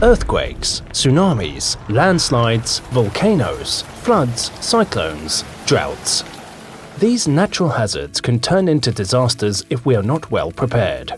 Earthquakes, tsunamis, landslides, volcanoes, floods, cyclones, droughts. These natural hazards can turn into disasters if we are not well prepared.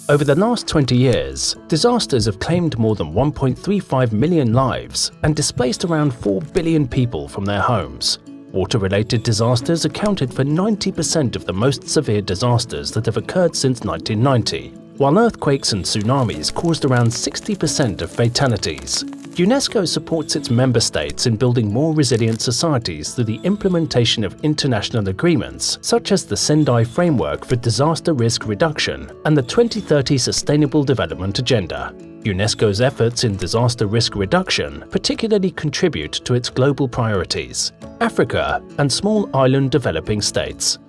Over the last 20 years, disasters have claimed more than 1.35 million lives and displaced around 4 billion people from their homes. Water-related disasters accounted for 90% of the most severe disasters that have occurred since 1990, while earthquakes and tsunamis caused around 60% of fatalities. UNESCO supports its member states in building more resilient societies through the implementation of international agreements such as the Sendai Framework for Disaster Risk Reduction and the 2030 Sustainable Development Agenda. UNESCO's efforts in disaster risk reduction particularly contribute to its global priorities, Africa and small island developing states.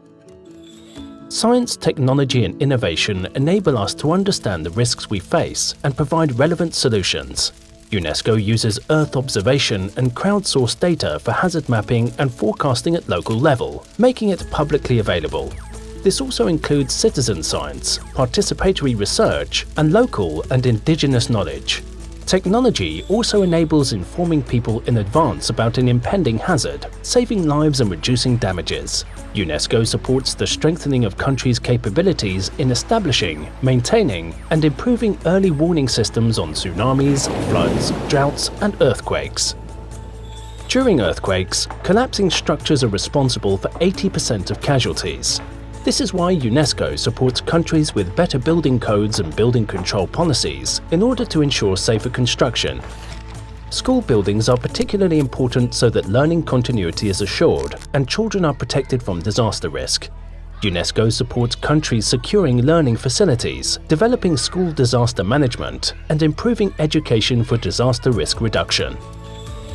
Science, technology and innovation enable us to understand the risks we face and provide relevant solutions. UNESCO uses Earth observation and crowdsourced data for hazard mapping and forecasting at local level, making it publicly available. This also includes citizen science, participatory research, and local and indigenous knowledge. Technology also enables informing people in advance about an impending hazard, saving lives and reducing damages. UNESCO supports the strengthening of countries' capabilities in establishing, maintaining, and improving early warning systems on tsunamis, floods, droughts, and earthquakes. During earthquakes, collapsing structures are responsible for 80% of casualties. This is why UNESCO supports countries with better building codes and building control policies in order to ensure safer construction. School buildings are particularly important so that learning continuity is assured and children are protected from disaster risk. UNESCO supports countries securing learning facilities, developing school disaster management, and improving education for disaster risk reduction.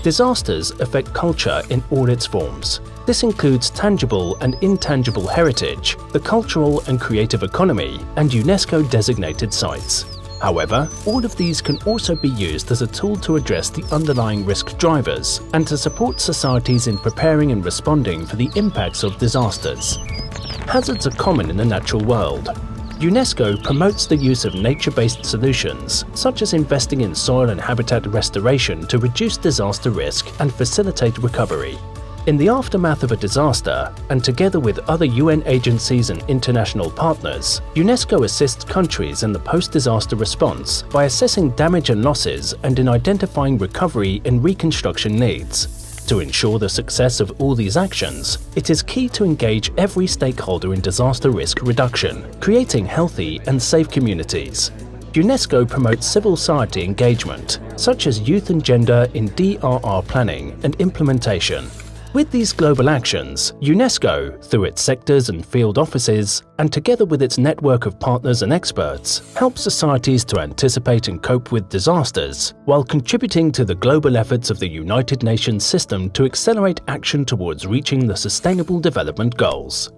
Disasters affect culture in all its forms. This includes tangible and intangible heritage, the cultural and creative economy, and UNESCO-designated sites. However, all of these can also be used as a tool to address the underlying risk drivers and to support societies in preparing and responding for the impacts of disasters. Hazards are common in the natural world. UNESCO promotes the use of nature-based solutions, such as investing in soil and habitat restoration to reduce disaster risk and facilitate recovery. In the aftermath of a disaster, and together with other UN agencies and international partners, UNESCO assists countries in the post-disaster response by assessing damage and losses and in identifying recovery and reconstruction needs. To ensure the success of all these actions, it is key to engage every stakeholder in disaster risk reduction, creating healthy and safe communities. UNESCO promotes civil society engagement, such as youth and gender in DRR planning and implementation. With these global actions, UNESCO, through its sectors and field offices, and together with its network of partners and experts, helps societies to anticipate and cope with disasters, while contributing to the global efforts of the United Nations system to accelerate action towards reaching the Sustainable Development Goals.